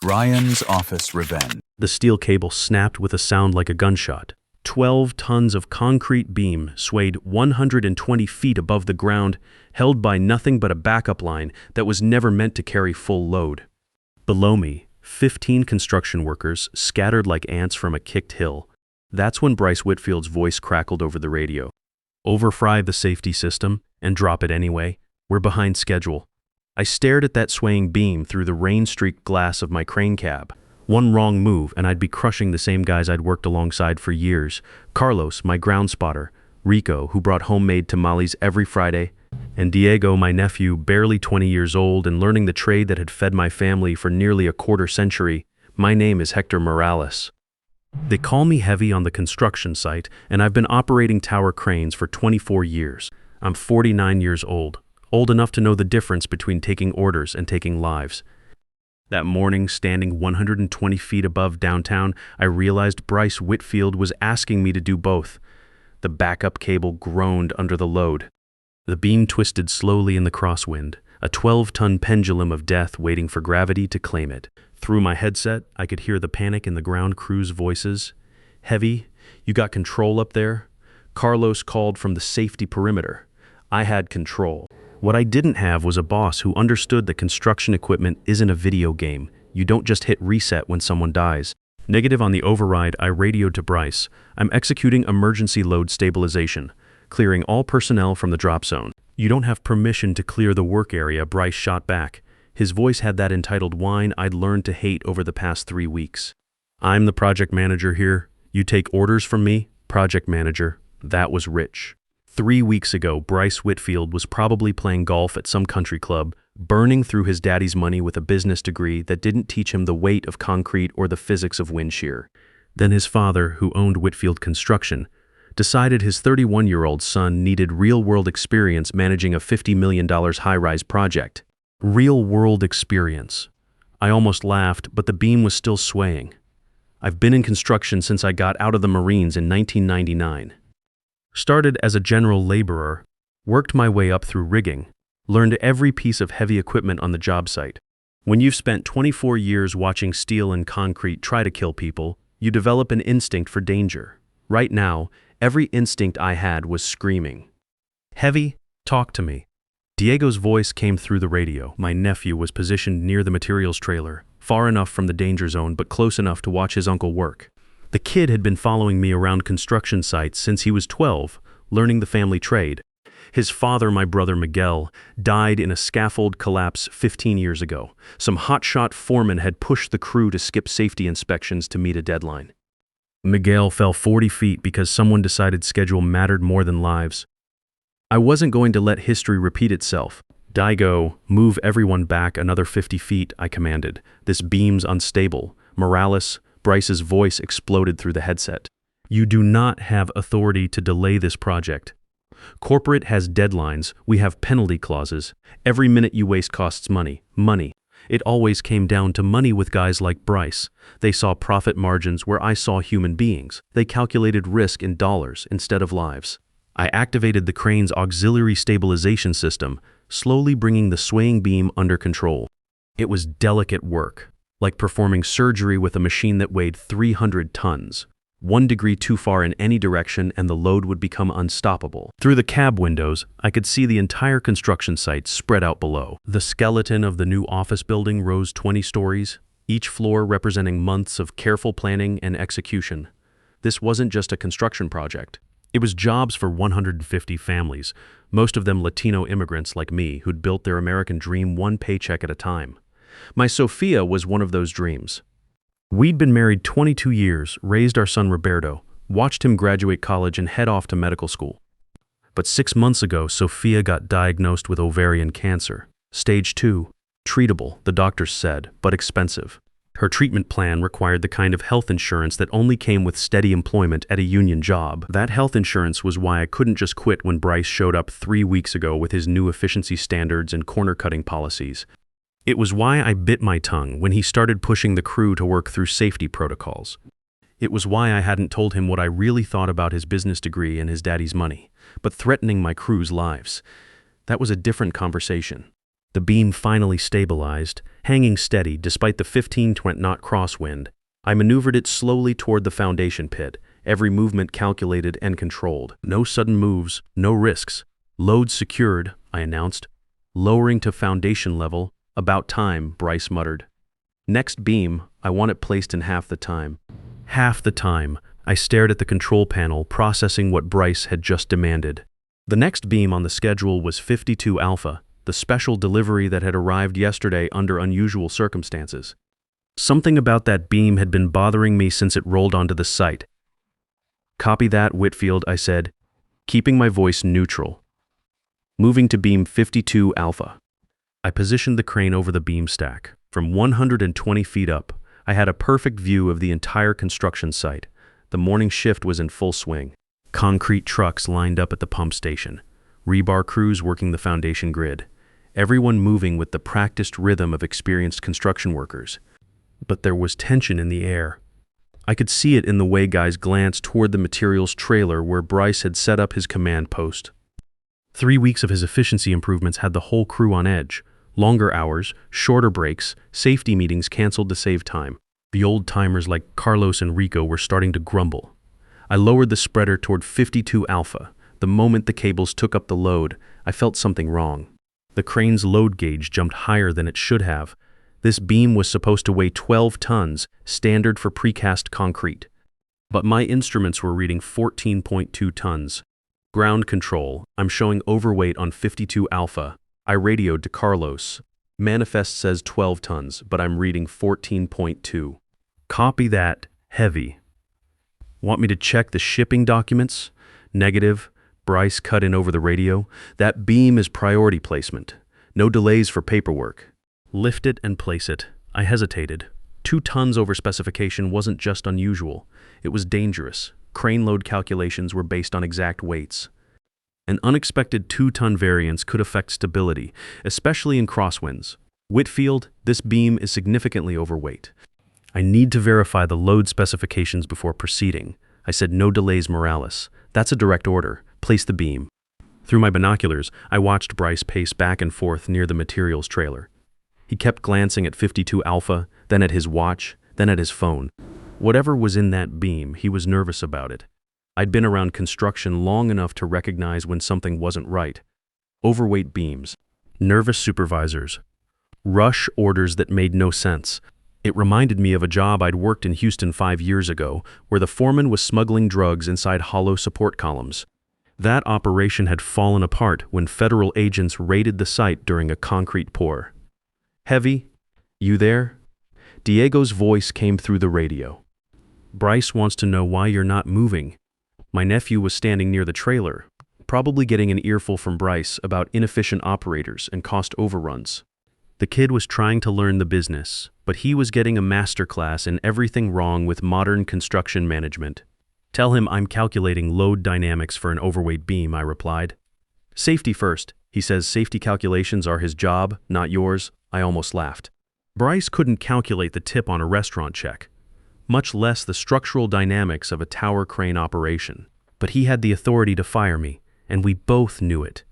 Ryan's office revenge. The steel cable snapped with a sound like a gunshot. 12 tons of concrete beam swayed 120 feet above the ground, held by nothing but a backup line that was never meant to carry full load. Below me, 15 construction workers scattered like ants from a kicked hill. That's when Bryce Whitfield's voice crackled over the radio. Overfry the safety system and drop it anyway. We're behind schedule. I stared at that swaying beam through the rain-streaked glass of my crane cab. One wrong move and I'd be crushing the same guys I'd worked alongside for years. Carlos, my ground spotter, Rico, who brought homemade tamales every Friday, and Diego, my nephew, barely 20 years old and learning the trade that had fed my family for nearly a quarter century. My name is Hector Morales. They call me heavy on the construction site, and I've been operating tower cranes for 24 years. I'm 49 years old enough to know the difference between taking orders and taking lives. That morning, standing 120 feet above downtown, I realized Bryce Whitfield was asking me to do both. The backup cable groaned under the load. The beam twisted slowly in the crosswind, a 12-ton pendulum of death waiting for gravity to claim it. Through my headset, I could hear the panic in the ground crew's voices. "Heavy, you got control up there?" Carlos called from the safety perimeter. I had control. What I didn't have was a boss who understood that construction equipment isn't a video game. You don't just hit reset when someone dies. Negative on the override, I radioed to Bryce. "I'm executing emergency load stabilization, clearing all personnel from the drop zone." "You don't have permission to clear the work area," Bryce shot back. His voice had that entitled whine I'd learned to hate over the past 3 weeks. "I'm the project manager here. You take orders from me?" Project manager. That was rich. 3 weeks ago, Bryce Whitfield was probably playing golf at some country club, burning through his daddy's money with a business degree that didn't teach him the weight of concrete or the physics of wind shear. Then his father, who owned Whitfield Construction, decided his 31-year-old son needed real-world experience managing a $50 million high-rise project. Real-world experience. I almost laughed, but the beam was still swaying. I've been in construction since I got out of the Marines in 1999. Started as a general laborer, worked my way up through rigging, learned every piece of heavy equipment on the job site. When you've spent 24 years watching steel and concrete try to kill people, you develop an instinct for danger. Right now, every instinct I had was screaming. "Heavy, talk to me." Diego's voice came through the radio. My nephew was positioned near the materials trailer, far enough from the danger zone but close enough to watch his uncle work. The kid had been following me around construction sites since he was 12, learning the family trade. His father, my brother Miguel, died in a scaffold collapse 15 years ago. Some hotshot foreman had pushed the crew to skip safety inspections to meet a deadline. Miguel fell 40 feet because someone decided schedule mattered more than lives. I wasn't going to let history repeat itself. "Diego, move everyone back another 50 feet, I commanded. "This beam's unstable." Morales, Bryce's voice exploded through the headset. "You do not have authority to delay this project. Corporate has deadlines, we have penalty clauses. Every minute you waste costs money. Money. It always came down to money with guys like Bryce. They saw profit margins where I saw human beings. They calculated risk in dollars instead of lives. I activated the crane's auxiliary stabilization system, slowly bringing the swaying beam under control. It was delicate work, like performing surgery with a machine that weighed 300 tons. 1 degree too far in any direction and the load would become unstoppable. Through the cab windows, I could see the entire construction site spread out below. The skeleton of the new office building rose 20 stories, each floor representing months of careful planning and execution. This wasn't just a construction project. It was jobs for 150 families, most of them Latino immigrants like me who'd built their American dream one paycheck at a time. My Sophia was one of those dreams. We'd been married 22 years, raised our son Roberto, watched him graduate college and head off to medical school. But 6 months ago, Sophia got diagnosed with ovarian cancer. Stage 2, treatable, the doctors said, but expensive. Her treatment plan required the kind of health insurance that only came with steady employment at a union job. That health insurance was why I couldn't just quit when Bryce showed up 3 weeks ago with his new efficiency standards and corner-cutting policies. It was why I bit my tongue when he started pushing the crew to work through safety protocols. It was why I hadn't told him what I really thought about his business degree and his daddy's money, but threatening my crew's lives. That was a different conversation. The beam finally stabilized, hanging steady despite the 15-knot crosswind. I maneuvered it slowly toward the foundation pit, every movement calculated and controlled. No sudden moves, no risks. Load secured, I announced. Lowering to foundation level. About time, Bryce muttered. Next beam, I want it placed in half the time. Half the time. I stared at the control panel, processing what Bryce had just demanded. The next beam on the schedule was 52 Alpha, the special delivery that had arrived yesterday under unusual circumstances. Something about that beam had been bothering me since it rolled onto the site. Copy that, Whitfield, I said, keeping my voice neutral. Moving to beam 52 Alpha. I positioned the crane over the beam stack. From 120 feet up, I had a perfect view of the entire construction site. The morning shift was in full swing. Concrete trucks lined up at the pump station. Rebar crews working the foundation grid. Everyone moving with the practiced rhythm of experienced construction workers. But there was tension in the air. I could see it in the way guys glanced toward the materials trailer where Bryce had set up his command post. 3 weeks of his efficiency improvements had the whole crew on edge. Longer hours, shorter breaks, safety meetings canceled to save time. The old-timers like Carlos and Rico were starting to grumble. I lowered the spreader toward 52 Alpha. The moment the cables took up the load, I felt something wrong. The crane's load gauge jumped higher than it should have. This beam was supposed to weigh 12 tons, standard for precast concrete. But my instruments were reading 14.2 tons. Ground control, I'm showing overweight on 52 Alpha. I radioed to Carlos. Manifest says 12 tons, but I'm reading 14.2. Copy that, heavy. Want me to check the shipping documents? Negative. Bryce cut in over the radio. That beam is priority placement. No delays for paperwork. Lift it and place it. I hesitated. 2 tons over specification wasn't just unusual. It was dangerous. Crane load calculations were based on exact weights. An unexpected 2-ton variance could affect stability, especially in crosswinds. Whitfield, this beam is significantly overweight. I need to verify the load specifications before proceeding. I said no delays, Morales. That's a direct order. Place the beam. Through my binoculars, I watched Bryce pace back and forth near the materials trailer. He kept glancing at 52 Alpha, then at his watch, then at his phone. Whatever was in that beam, he was nervous about it. I'd been around construction long enough to recognize when something wasn't right. Overweight beams. Nervous supervisors. Rush orders that made no sense. It reminded me of a job I'd worked in Houston 5 years ago, where the foreman was smuggling drugs inside hollow support columns. That operation had fallen apart when federal agents raided the site during a concrete pour. Heavy, you there? Diego's voice came through the radio. Bryce wants to know why you're not moving. My nephew was standing near the trailer, probably getting an earful from Bryce about inefficient operators and cost overruns. The kid was trying to learn the business, but he was getting a masterclass in everything wrong with modern construction management. Tell him I'm calculating load dynamics for an overweight beam, I replied. Safety first. He says safety calculations are his job, not yours. I almost laughed. Bryce couldn't calculate the tip on a restaurant check, much less the structural dynamics of a tower crane operation. But he had the authority to fire me, and we both knew it.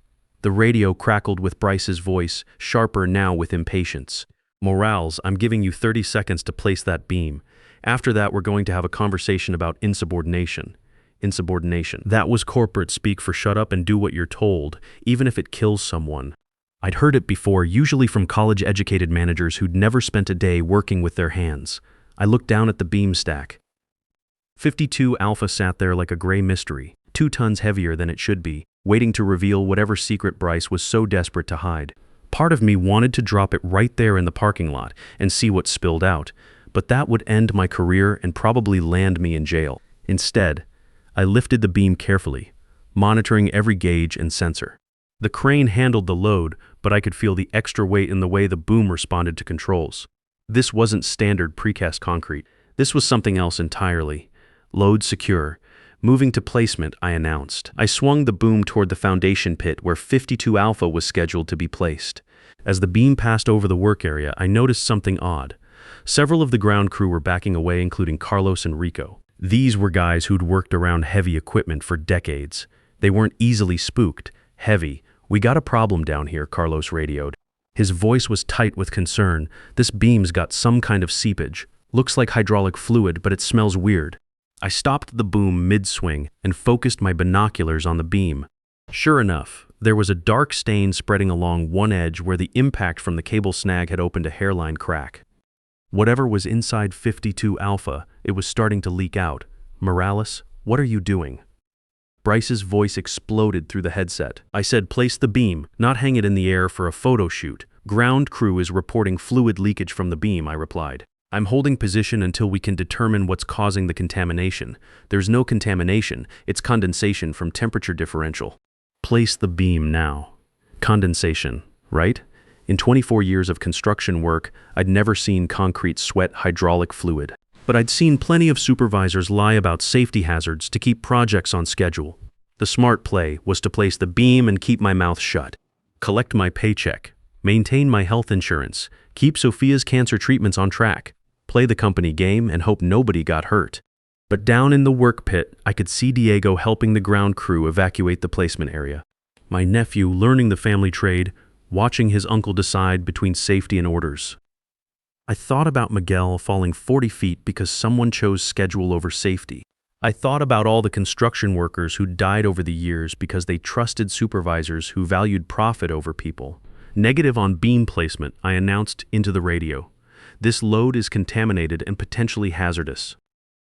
The radio crackled with Bryce's voice, sharper now with impatience. Morales, I'm giving you 30 seconds to place that beam. After that, we're going to have a conversation about insubordination. Insubordination. That was corporate speak for shut up and do what you're told, even if it kills someone. I'd heard it before, usually from college-educated managers who'd never spent a day working with their hands. I looked down at the beam stack. 52 Alpha sat there like a gray mystery, 2 tons heavier than it should be, waiting to reveal whatever secret Bryce was so desperate to hide. Part of me wanted to drop it right there in the parking lot and see what spilled out, but that would end my career and probably land me in jail. Instead, I lifted the beam carefully, monitoring every gauge and sensor. The crane handled the load, but I could feel the extra weight in the way the boom responded to controls. This wasn't standard precast concrete. This was something else entirely. Load secure. Moving to placement, I announced. I swung the boom toward the foundation pit where 52 Alpha was scheduled to be placed. As the beam passed over the work area, I noticed something odd. Several of the ground crew were backing away, including Carlos and Rico. These were guys who'd worked around heavy equipment for decades. They weren't easily spooked. Heavy. We got a problem down here, Carlos radioed. His voice was tight with concern. "This beam's got some kind of seepage. Looks like hydraulic fluid, but it smells weird." I stopped the boom mid-swing and focused my binoculars on the beam. Sure enough, there was a dark stain spreading along one edge where the impact from the cable snag had opened a hairline crack. Whatever was inside 52 Alpha, it was starting to leak out. "Morales, what are you doing?" Bryce's voice exploded through the headset. I said, "Place the beam, not hang it in the air for a photo shoot. Ground crew is reporting fluid leakage from the beam," I replied. "I'm holding position until we can determine what's causing the contamination. There's no contamination, it's condensation from temperature differential." Place the beam now. Condensation, right? In 24 years of construction work, I'd never seen concrete sweat hydraulic fluid. But I'd seen plenty of supervisors lie about safety hazards to keep projects on schedule. The smart play was to place the beam and keep my mouth shut. Collect my paycheck. Maintain my health insurance. Keep Sophia's cancer treatments on track. Play the company game and hope nobody got hurt. But down in the work pit, I could see Diego helping the ground crew evacuate the placement area. My nephew learning the family trade, watching his uncle decide between safety and orders. I thought about Miguel falling 40 feet because someone chose schedule over safety. I thought about all the construction workers who died over the years because they trusted supervisors who valued profit over people. Negative on beam placement, I announced into the radio. "This load is contaminated and potentially hazardous."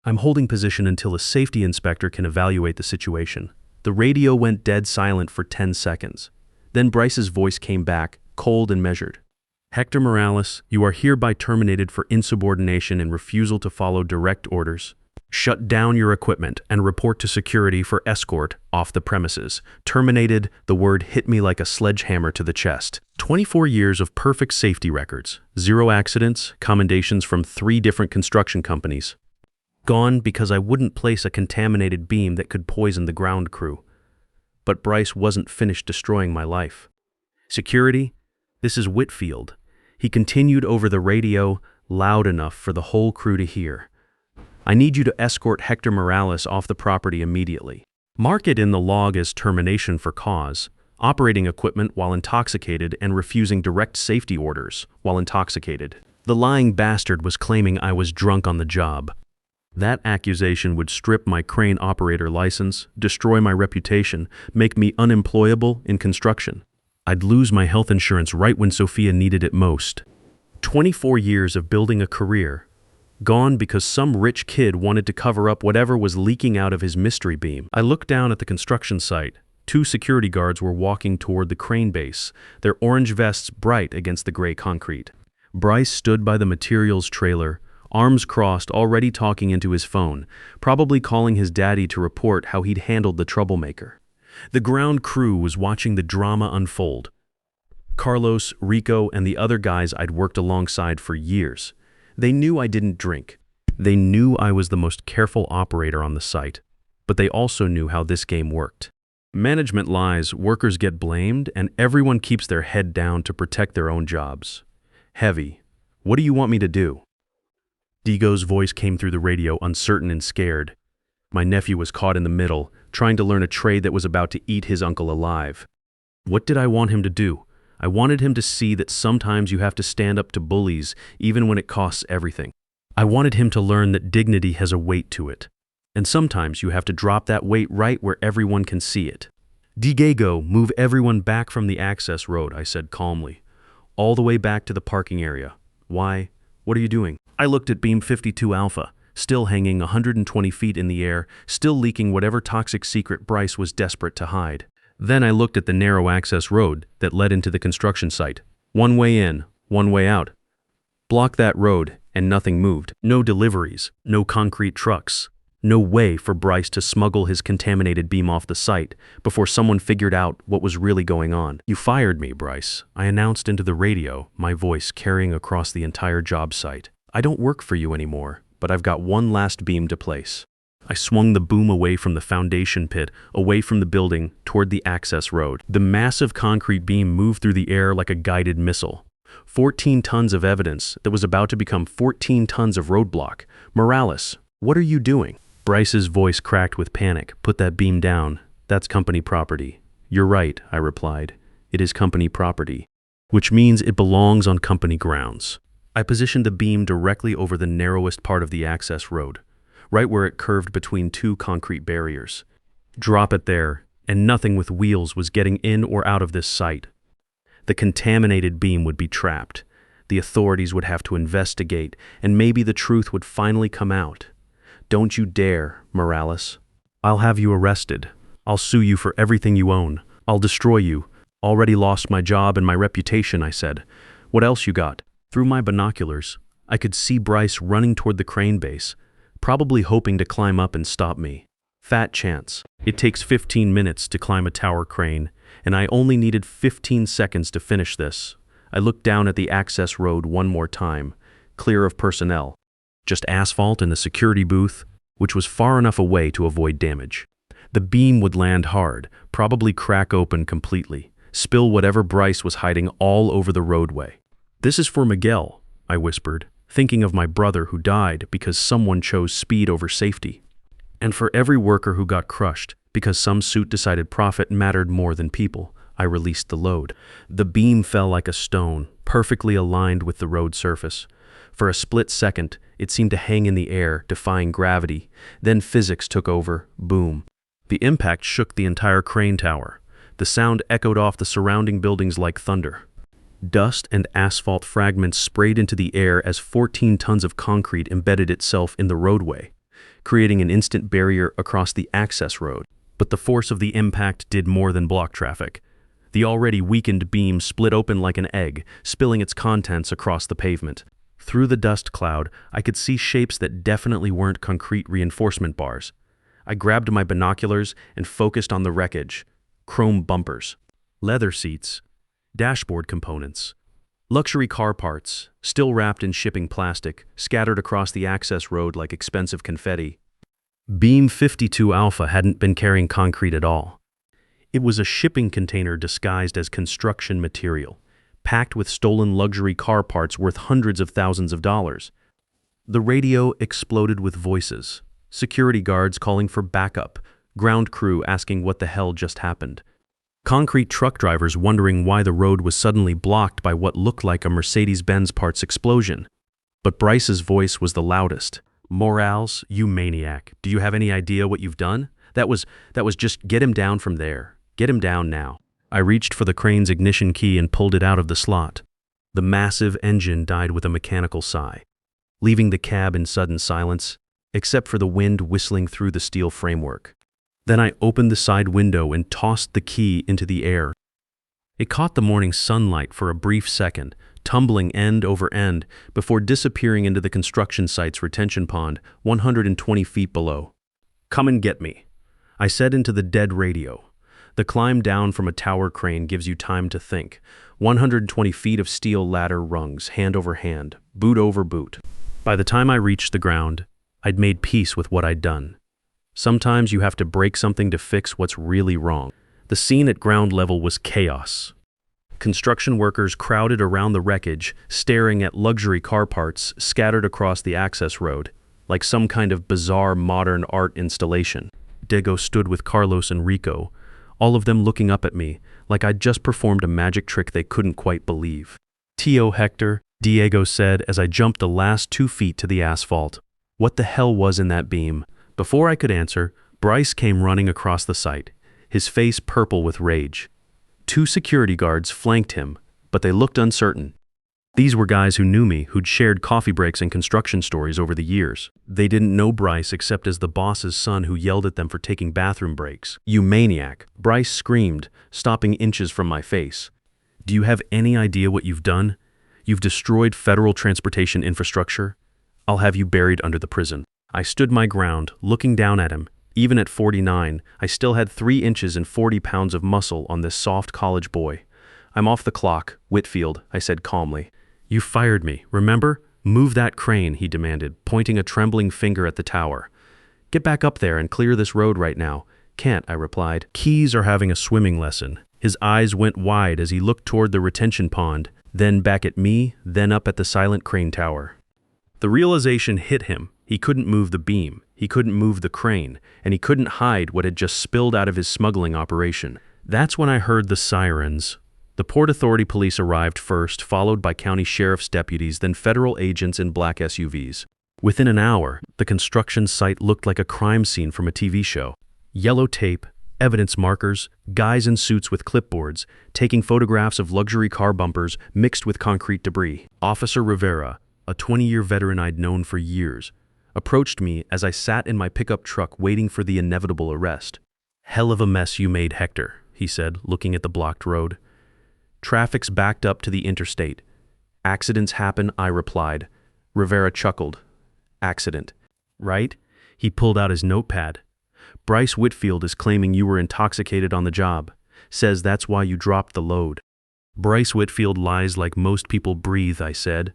I'm holding position until a safety inspector can evaluate the situation. The radio went dead silent for 10 seconds. Then Bryce's voice came back, cold and measured. "Hector Morales, you are hereby terminated for insubordination and refusal to follow direct orders. Shut down your equipment and report to security for escort off the premises. Terminated," the word hit me like a sledgehammer to the chest. 24 years of perfect safety records, 0 accidents, commendations from 3 different construction companies. Gone because I wouldn't place a contaminated beam that could poison the ground crew. But Bryce wasn't finished destroying my life. "Security, this is Whitfield." He continued over the radio, loud enough for the whole crew to hear. "I need you to escort Hector Morales off the property immediately. Mark it in the log as termination for cause, operating equipment while intoxicated and refusing direct safety orders while intoxicated." The lying bastard was claiming I was drunk on the job. That accusation would strip my crane operator license, destroy my reputation, make me unemployable in construction. I'd lose my health insurance right when Sophia needed it most. 24 years of building a career, gone because some rich kid wanted to cover up whatever was leaking out of his mystery beam. I looked down at the construction site. 2 security guards were walking toward the crane base, their orange vests bright against the gray concrete. Bryce stood by the materials trailer, arms crossed, already talking into his phone, probably calling his daddy to report how he'd handled the troublemaker. The ground crew was watching the drama unfold. Carlos, Rico, and the other guys I'd worked alongside for years. They knew I didn't drink. They knew I was the most careful operator on the site. But they also knew how this game worked. Management lies, workers get blamed, and everyone keeps their head down to protect their own jobs. "Heavy, what do you want me to do?" Diego's voice came through the radio, uncertain and scared. My nephew was caught in the middle, trying to learn a trade that was about to eat his uncle alive. What did I want him to do? I wanted him to see that sometimes you have to stand up to bullies, even when it costs everything. I wanted him to learn that dignity has a weight to it. And sometimes you have to drop that weight right where everyone can see it. "Diego, move everyone back from the access road," I said calmly. "All the way back to the parking area." "Why? What are you doing?" I looked at beam 52 Alpha, still hanging 120 feet in the air, still leaking whatever toxic secret Bryce was desperate to hide. Then I looked at the narrow access road that led into the construction site. 1 way in, 1 way out. Block that road, and nothing moved. No deliveries, no concrete trucks. No way for Bryce to smuggle his contaminated beam off the site before someone figured out what was really going on. "You fired me, Bryce," I announced into the radio, my voice carrying across the entire job site. "I don't work for you anymore, but I've got one last beam to place." I swung the boom away from the foundation pit, away from the building, toward the access road. The massive concrete beam moved through the air like a guided missile. 14 tons of evidence that was about to become 14 tons of roadblock. "Morales, what are you doing?" Bryce's voice cracked with panic. "Put that beam down. That's company property." "You're right," I replied. "It is company property." which means it belongs on company grounds. I positioned the beam directly over the narrowest part of the access road, right where it curved between two concrete barriers. Drop it there, and nothing with wheels was getting in or out of this site. The contaminated beam would be trapped. The authorities would have to investigate, and maybe the truth would finally come out. Don't you dare, Morales. I'll have you arrested. I'll sue you for everything you own. I'll destroy you. Already lost my job and my reputation, I said. What else you got? Through my binoculars, I could see Bryce running toward the crane base, probably hoping to climb up and stop me. Fat chance. It takes 15 minutes to climb a tower crane, and I only needed 15 seconds to finish this. I looked down at the access road one more time, clear of personnel. Just asphalt and the security booth, which was far enough away to avoid damage. The beam would land hard, probably crack open completely, spill whatever Bryce was hiding all over the roadway. This is for Miguel, I whispered, thinking of my brother who died because someone chose speed over safety. And for every worker who got crushed because some suit decided profit mattered more than people, I released the load. The beam fell like a stone, perfectly aligned with the road surface. For a split second, it seemed to hang in the air, defying gravity. Then physics took over, boom. The impact shook the entire crane tower. The sound echoed off the surrounding buildings like thunder. Dust and asphalt fragments sprayed into the air as 14 tons of concrete embedded itself in the roadway, creating an instant barrier across the access road. But the force of the impact did more than block traffic. The already weakened beam split open like an egg, spilling its contents across the pavement. Through the dust cloud, I could see shapes that definitely weren't concrete reinforcement bars. I grabbed my binoculars and focused on the wreckage. Chrome bumpers, leather seats, dashboard components, luxury car parts, still wrapped in shipping plastic, scattered across the access road like expensive confetti. Beam 52 Alpha hadn't been carrying concrete at all. It was a shipping container disguised as construction material, packed with stolen luxury car parts worth hundreds of thousands of dollars. The radio exploded with voices, security guards calling for backup, ground crew asking what the hell just happened. Concrete truck drivers wondering why the road was suddenly blocked by what looked like a Mercedes-Benz parts explosion. But Bryce's voice was the loudest. Morales, you maniac. Do you have any idea what you've done? That was just get him down from there. Get him down now. I reached for the crane's ignition key and pulled it out of the slot. The massive engine died with a mechanical sigh, leaving the cab in sudden silence, except for the wind whistling through the steel framework. Then I opened the side window and tossed the key into the air. It caught the morning sunlight for a brief second, tumbling end over end before disappearing into the construction site's retention pond 120 feet below. Come and get me, I said into the dead radio. The climb down from a tower crane gives you time to think. 120 feet of steel ladder rungs, hand over hand, boot over boot. By the time I reached the ground, I'd made peace with what I'd done. Sometimes you have to break something to fix what's really wrong. The scene at ground level was chaos. Construction workers crowded around the wreckage, staring at luxury car parts scattered across the access road, like some kind of bizarre modern art installation. Diego stood with Carlos and Rico, all of them looking up at me, like I'd just performed a magic trick they couldn't quite believe. Tio Hector, Diego said as I jumped the last 2 feet to the asphalt. What the hell was in that beam? Before I could answer, Bryce came running across the site, his face purple with rage. 2 security guards flanked him, but they looked uncertain. These were guys who knew me, who'd shared coffee breaks and construction stories over the years. They didn't know Bryce except as the boss's son who yelled at them for taking bathroom breaks. You maniac, Bryce screamed, stopping inches from my face. Do you have any idea what you've done? You've destroyed federal transportation infrastructure. I'll have you buried under the prison. I stood my ground, looking down at him. Even at 49, I still had 3 inches and 40 pounds of muscle on this soft college boy. I'm off the clock, Whitfield, I said calmly. You fired me, remember? Move that crane, he demanded, pointing a trembling finger at the tower. Get back up there and clear this road right now. Can't, I replied. Keys are having a swimming lesson. His eyes went wide as he looked toward the retention pond, then back at me, then up at the silent crane tower. The realization hit him. He couldn't move the beam, he couldn't move the crane, and he couldn't hide what had just spilled out of his smuggling operation. That's when I heard the sirens. The The Port Authority police arrived first, followed by county sheriff's deputies, then federal agents in black SUVs. Within an hour, the construction site looked like a crime scene from a TV show. Yellow tape, evidence markers, guys in suits with clipboards, taking photographs of luxury car bumpers mixed with concrete debris. Officer Rivera, a 20-year veteran I'd known for years, approached me as I sat in my pickup truck waiting for the inevitable arrest. "Hell of a mess you made, Hector," he said, looking at the blocked road. "Traffic's backed up to the interstate. Accidents happen," I replied. Rivera chuckled. "Accident, right?" He pulled out his notepad. "Bryce Whitfield is claiming you were intoxicated on the job. Says that's why you dropped the load." "Bryce Whitfield lies like most people breathe," I said.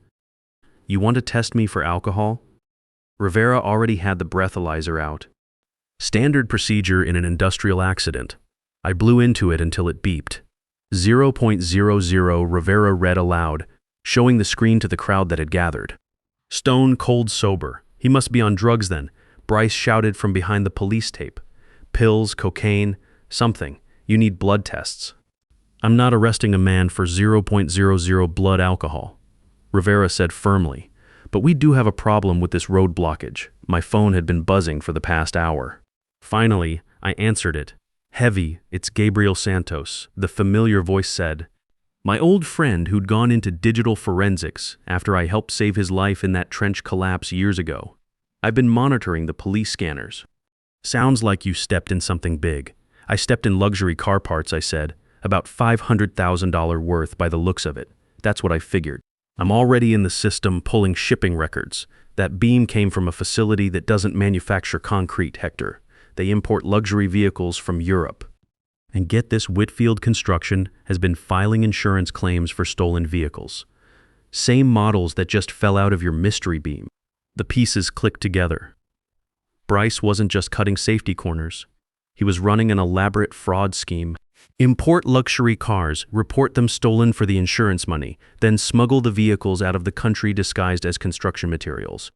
"You want to test me for alcohol?" Rivera already had the breathalyzer out. Standard procedure in an industrial accident. I blew into it until it beeped. 0.00, Rivera read aloud, showing the screen to the crowd that had gathered. "Stone cold sober. He must be on drugs then," Bryce shouted from behind the police tape. "Pills, cocaine, something. You need blood tests." "I'm not arresting a man for 0.00 blood alcohol," Rivera said firmly. "But we do have a problem with this road blockage." My phone had been buzzing for the past hour. Finally, I answered it. Heavy, it's Gabriel Santos, the familiar voice said. My old friend who'd gone into digital forensics after I helped save his life in that trench collapse years ago. "I've been monitoring the police scanners." "Sounds like you stepped in something big." "I stepped in luxury car parts," I said. "About $500,000 worth by the looks of it. That's what I figured. I'm already in the system pulling shipping records. That beam came from a facility that doesn't manufacture concrete, Hector. They import luxury vehicles from Europe. And get this, Whitfield Construction has been filing insurance claims for stolen vehicles. Same models that just fell out of your mystery beam." The pieces clicked together. Bryce wasn't just cutting safety corners. He was running an elaborate fraud scheme. Import luxury cars, report them stolen for the insurance money, then smuggle the vehicles out of the country disguised as construction materials.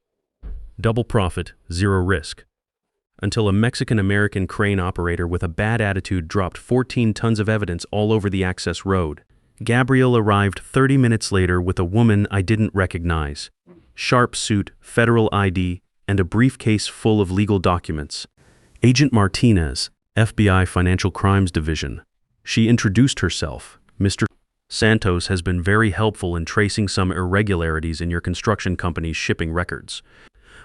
Double profit, zero risk. Until a Mexican-American crane operator with a bad attitude dropped 14 tons of evidence all over the access road. Gabriel arrived 30 minutes later with a woman I didn't recognize. Sharp suit, federal ID, and a briefcase full of legal documents. Agent Martinez, FBI Financial Crimes Division. She introduced herself. "Mr. Santos has been very helpful in tracing some irregularities in your construction company's shipping records."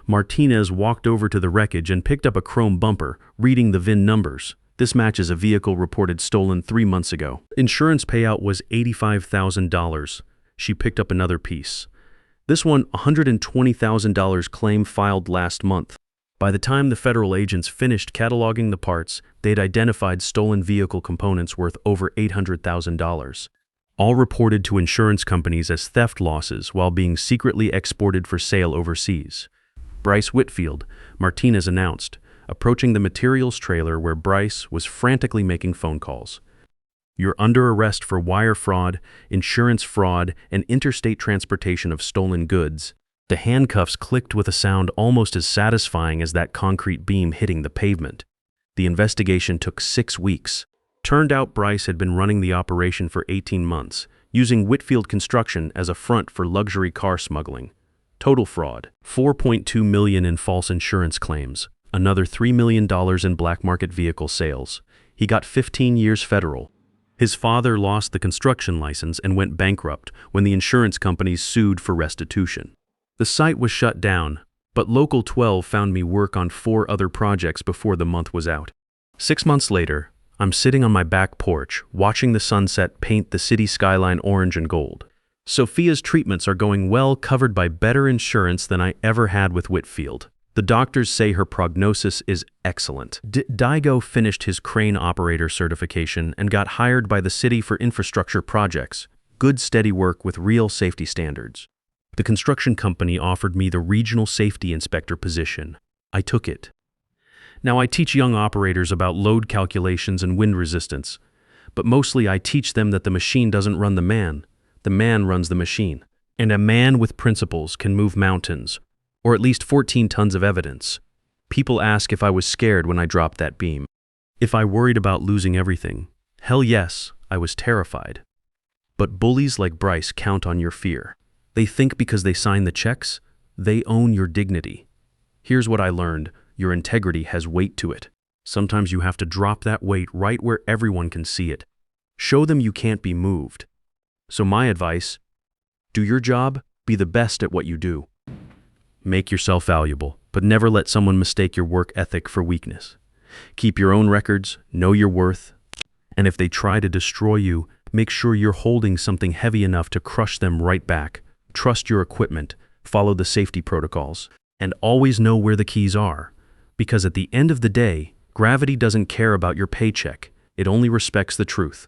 Martinez walked over to the wreckage and picked up a chrome bumper, reading the VIN numbers. "This matches a vehicle reported stolen 3 months ago. Insurance payout was $85,000. She picked up another piece. "This one, $120,000 claim filed last month." By the time the federal agents finished cataloging the parts, they'd identified stolen vehicle components worth over $800,000. All reported to insurance companies as theft losses while being secretly exported for sale overseas. "Bryce Whitfield," Martinez announced, approaching the materials trailer where Bryce was frantically making phone calls. "You're under arrest for wire fraud, insurance fraud, and interstate transportation of stolen goods." The handcuffs clicked with a sound almost as satisfying as that concrete beam hitting the pavement. The investigation took 6 weeks. Turned out Bryce had been running the operation for 18 months, using Whitfield Construction as a front for luxury car smuggling. Total fraud, $4.2 million in false insurance claims, another $3 million in black market vehicle sales. He got 15 years federal. His father lost the construction license and went bankrupt when the insurance companies sued for restitution. The site was shut down, but Local 12 found me work on 4 other projects before the month was out. 6 months later, I'm sitting on my back porch, watching the sunset paint the city skyline orange and gold. Sophia's treatments are going well, covered by better insurance than I ever had with Whitfield. The doctors say her prognosis is excellent. Daigo finished his crane operator certification and got hired by the city for infrastructure projects. Good steady work with real safety standards. The construction company offered me the regional safety inspector position. I took it. Now I teach young operators about load calculations and wind resistance, but mostly I teach them that the machine doesn't run the man runs the machine. And a man with principles can move mountains, or at least 14 tons of evidence. People ask if I was scared when I dropped that beam. If I worried about losing everything. Hell yes, I was terrified. But bullies like Bryce count on your fear. They think because they sign the checks, they own your dignity. Here's what I learned: your integrity has weight to it. Sometimes you have to drop that weight right where everyone can see it. Show them you can't be moved. So my advice: do your job, be the best at what you do. Make yourself valuable, but never let someone mistake your work ethic for weakness. Keep your own records, know your worth, and if they try to destroy you, make sure you're holding something heavy enough to crush them right back. Trust your equipment, follow the safety protocols, and always know where the keys are. Because at the end of the day, gravity doesn't care about your paycheck, it only respects the truth.